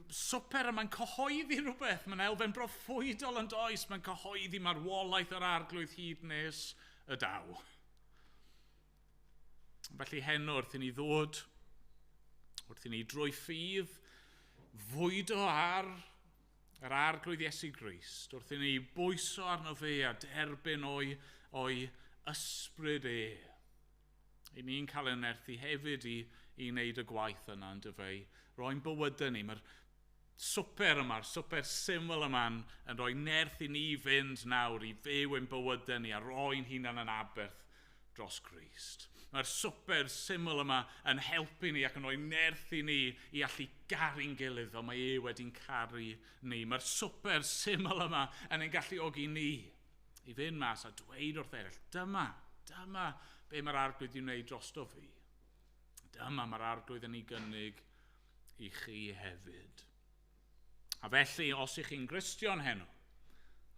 swper yma'n cyhoeddi rhywbeth. Mae'n elfen broffwydol yn does, mae'n cyhoeddi marwolaeth yr arglwydd hyd nes y daw. Felly heno wrth i ni ddod, wrth i ni drwy ffydd, fwydo ar yr arglwydd Iesu Grist, wrth i ni bwyso arno fe a derbyn o'i ysbryd I ni'n cael yn erthu hefyd i wneud y gwaith yna yn dyfeu. Roi'n bywydau ni. Mae'r swper yma'r swper syml yma'n yn rhoi nerth i ni fynd nawr i fyw ein bywydau ni a roi'n hunan yn aberth dros Grist. Mae'r swper syml yma yn helpu ni ac yn rhoi nerth i ni i allu garu'n gilydd fel mae wedi'n caru ni. Mae'r swper syml yma yn ein galluogi ni i fynd mas a dweud wrth eraill, dyma be mae'r arglwydd i'w wneud drosto fi. Dyma mae'r arglwydd yn ei gynnig i chi hefyd. A felly, os ych chi'n Gristion heno,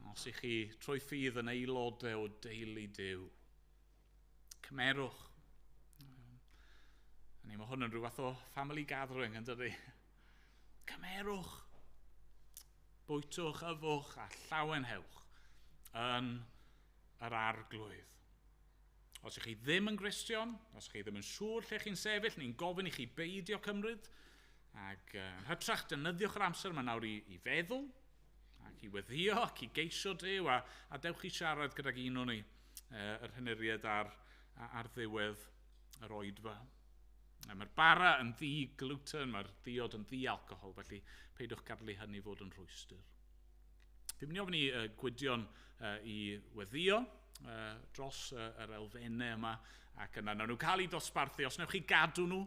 os ych chi trwy ffydd yn aelodau o deulu Duw, cymerwch. Mae hwn yn rhyw fath o family gathering, yn dydi? Cymerwch. Bwytwch, yfwch a llawenhewch yn yr arglwydd. Os ych chi ddim yn Gristion, os ych chi ddim yn siŵr lle chi'n sefyll, ni'n gofyn i chi beidio cymryd, ac yn hytrach defnyddiwch yr amser yma nawr i feddwl, ac i weddio, ac i geisio Duw, a dewch i siarad gydag un o'n ni yr hyniriad ar ddiwedd yr oedfa. Mae'r bara yn ddi-gluten, mae'r diod yn ddi-alcohol, felly peidwch gadlu hynny fod yn rhwystyr. Fi'n mynd i ofyn i Gwydion i weddio dros yr elfennau yma, ac yna nawn nhw cael eu dosbarthu, os newch chi gadw nhw,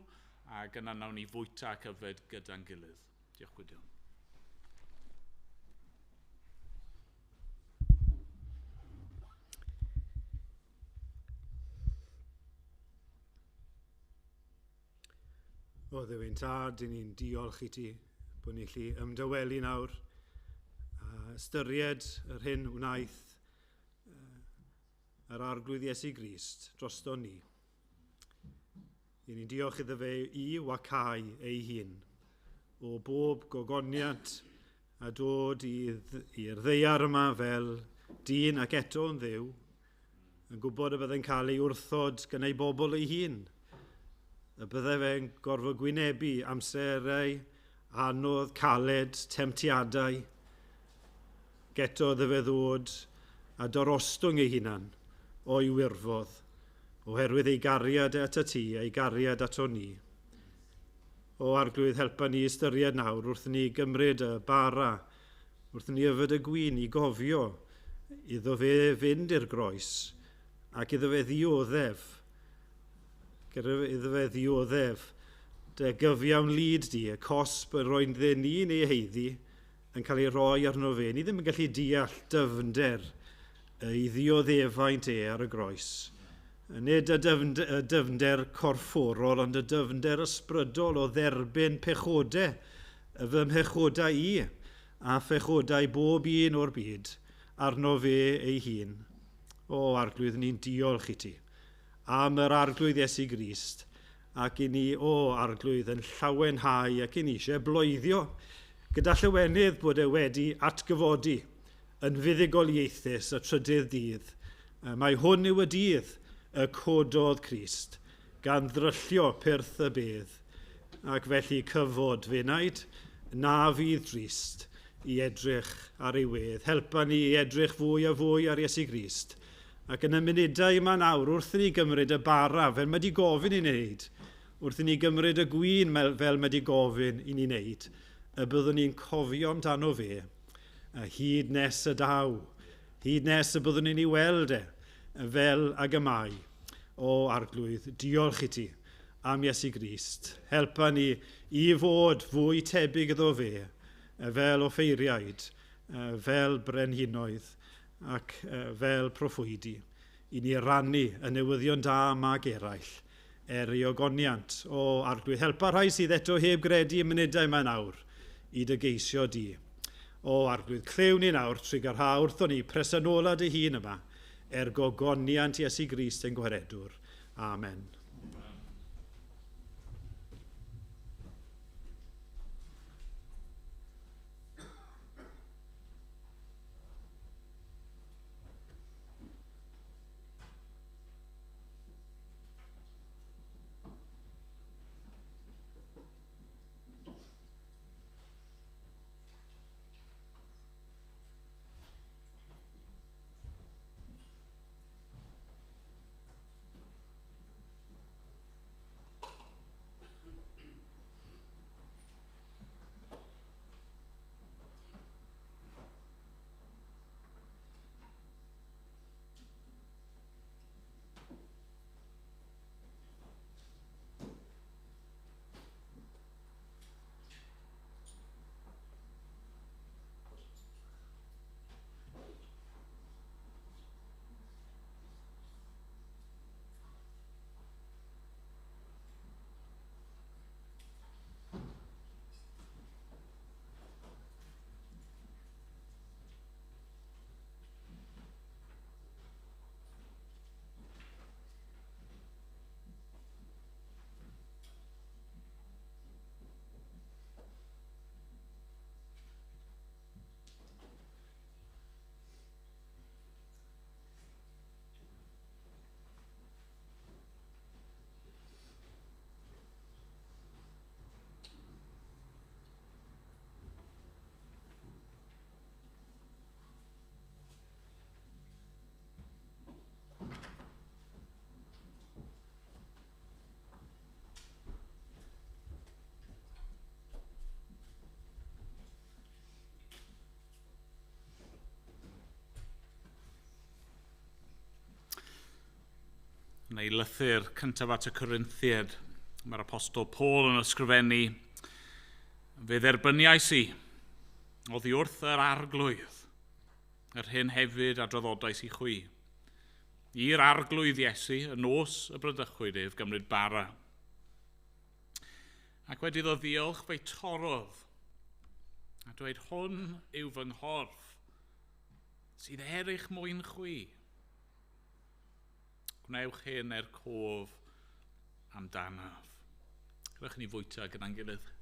ac yna nawn ni fwyta ac yfed gyda'n gilydd. Diolch Gwydion. O Dduwyn Tad, i ni'n diolch i ti bod ni'n gallu ymdywelu nawr a ystyried yr hyn wnaeth yr arglwydd Iesu Grist drosto ni. I ni'n diolch iddo fe i wacau ei hun o bob gogoniant a dod i'r ddeiar yma fel dyn ac eto yn Dduw, yn gwybod y byddai'n cael ei wrthod gan ei bobl ei hun. Y byddai fe'n gorfod gwynebu amserau, anodd, caled, temtiadau. Geto dde fe ddod a dorostwng ei hunan o'i wirfodd, oherwydd ei gariad at y ti, ei gariad ato ni. O arglwydd helpa ni ystyried nawr wrth ni gymryd y bara, wrth ni yfed y gwyn i gofio iddo fe fynd i'r groes ac iddo fe ddioddef. Iddo fe ddioddef dy gyfiawn lyd di, y cosb yn rhoi'n dde ni neu heiddi yn cael ei roi arno fe. Ni ddim yn gallu deall dyfnder ei ddioddefaint ar y groes. Nid y dyfnder corfforol, ond y dyfnder ysbrydol o dderbyn pechodau, y fy mhechodau i, a phechodau bob un o'r byd, arno fe ei hun. O, arglwydd, ni'n diolch i ti am yr arglwydd Iesu Grist, ac i ni, arglwydd, yn llawenhau ac i ni eisiau bloeddio gyda llawenydd bod e wedi atgyfodi yn fuddugoliaethus y trydydd dydd. Mae hwn yw y dydd y cododd Crist, gan ddryllio pyrth y bedd, ac felly cyfod fe wnaid, na fydd drist i edrych ar ei wedd. Helpa ni i edrych fwy a fwy ar Iesu Grist, ac yn y munudau yma nawr, wrth i ni gymryd y bara fel mae di gofyn i wneud, wrth i ni gymryd y gwyn fel mae di gofyn i ni wneud, y byddwn ni'n cofio amdano fe, hyd nes y daw, hyd nes y byddwn ni'n ei weld fel ag y mai. O, arglwydd, diolch i ti am Iesu Grist. Helpa ni i fod fwy tebyg iddo fe, fel offeiriaid, fel brenhinoedd ac fel proffwydi, i ni rannu y newyddion da mag eraill ei ogoniant. O, arglwydd, helpa rhai sydd eto heb gredu y munudau yma nawr i dy geisio di. O, arglwydd, clew ni nawr trwy garha wrtho ni presenola dy hun yma, gogoniant Iesu Grist ein gwaredwr. Amen. Yn ei lythyr cyntaf at y Corinthiad, mae'r apostol Paul yn ysgrifennu, fe dderbyniais i, oddi wrth yr arglwydd, yr hyn hefyd a draddodais i chwi. I'r arglwydd Iesu, y nos y brydychwyd ef gymryd bara. Ac wedi ddod diolch fe'i torodd, a dweud hwn yw fy nghorff, sydd erych mwyn chwi. Gwnewch hyn cof amdanaf. Gwch ni fwyta gyda'n gilydd.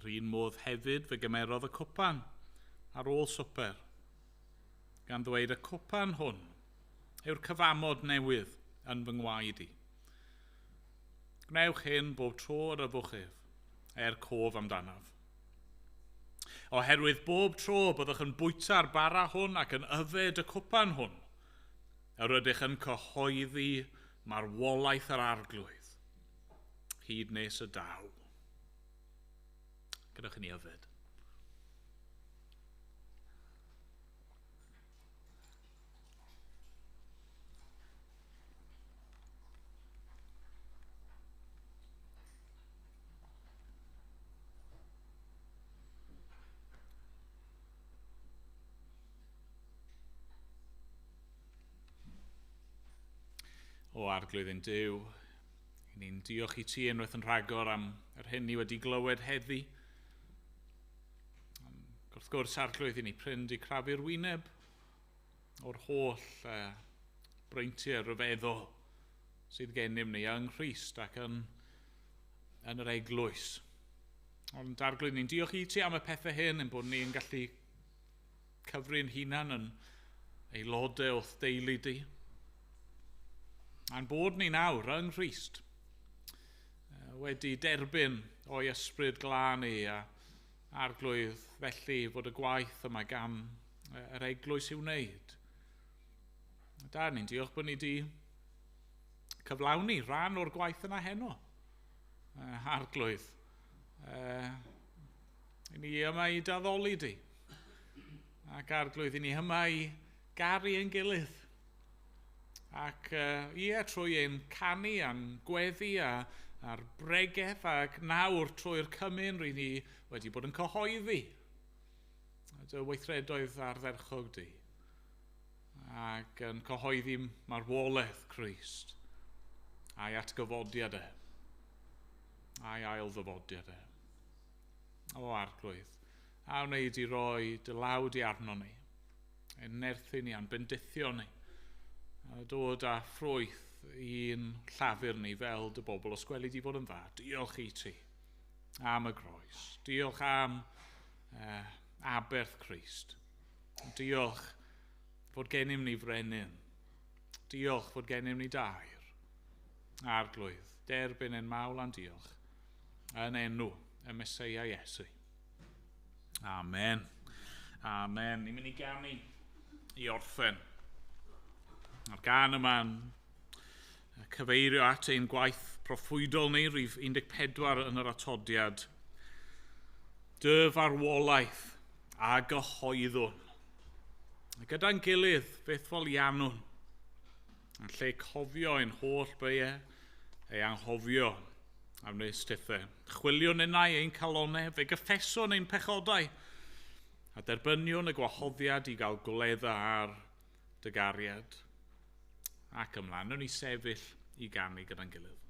Yr un modd hefyd fe gymerodd y cwpan ar ôl swper, gan ddweud y cwpan hwn yw'r cyfamod newydd yn fy ngwaed i. Gnewch hyn bob tro ar y bwchef, cof amdanaf. Oherwydd bob tro byddwch yn bwyta'r bara hwn ac yn yfed y cwpan hwn, yr ydych yn cyhoeddi marwolaeth yr arglwydd, hyd nes y daw. Gadewch i ni yfed. O arglwydd yn Duw, ni'n diolch i ti unwaith yn rhagor am yr hyn ni wedi glywed heddi. Wrth gwrs arglwydd i ni prynd i crafu'r wyneb o'r holl breintiau ryfeddol sydd gennym ni yng Nghrist ac yn yr eglwys. Ond arglwydd ni'n diolch i ti am y pethau hyn yn bod ni'n gallu cyfri'n hunan yn aelodau o'ch deulu di. A'n bod ni nawr yng Nghrist wedi derbyn o'i ysbryd glân ni a arglwydd felly fod y gwaith yma gan yr eglwys i'w wneud. Da, ni'n diolch bod ni wedi cyflawni rhan o'r gwaith yna heno. Arglwydd. I ni yma i daddoli di. Ac arglwydd i ni yma i garu ein gilydd. Ac trwy ein canu a'n gweddi a'r bregeth ac nawr trwy'r cymyn rydyn ni wedi bod yn cyhoeddi dy weithredoedd ardderchog di ac yn cyhoeddi marwolaeth Crist a'i atgyfodiad a'i ailddyfodiad O arglwydd, a wneud i roi dy lawd i arno ni, ein nerthu ni a'n bendithio ni, a dod â ffrwyth i'n llafur ni fel dy bobl os gweli di fod yn dda. Diolch i ti am y groes. Diolch am aberth Crist. Diolch fod gennym ni frenin. Diolch fod gennym ni dair. Arglwydd, derbyn ein mawl a'n diolch. Yn enw y Meseia Iesu. Amen. Amen. Ni'n mynd i ganu i orffen. A'r gan yma'n cyfeirio at ein gwaith proffwydol ni, rhif 14 yn yr atodiad. Dy farwolaeth a gyhoeddwn. Gyda'n gilydd fethfolianwn, yn lle cofio ein holl beiau, ei anghofio am wneud stithau. Chwilio nenau ein calonau, fe gyffeson ein pechodau, a derbynion y gwahoddiad i gael gwledda ar dy gariad. Ac ymlaen, nhw'n i sefyll i ganu gyda'n gilydd.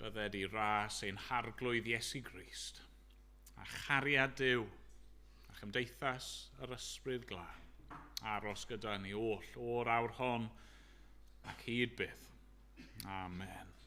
bydde di ras ein harglwydd Iesu Grist, a chariad Duw, a chymdeithas yr ysbryd glân, aros gyda ni oll o'r awr hon ac hyd byth. Amen.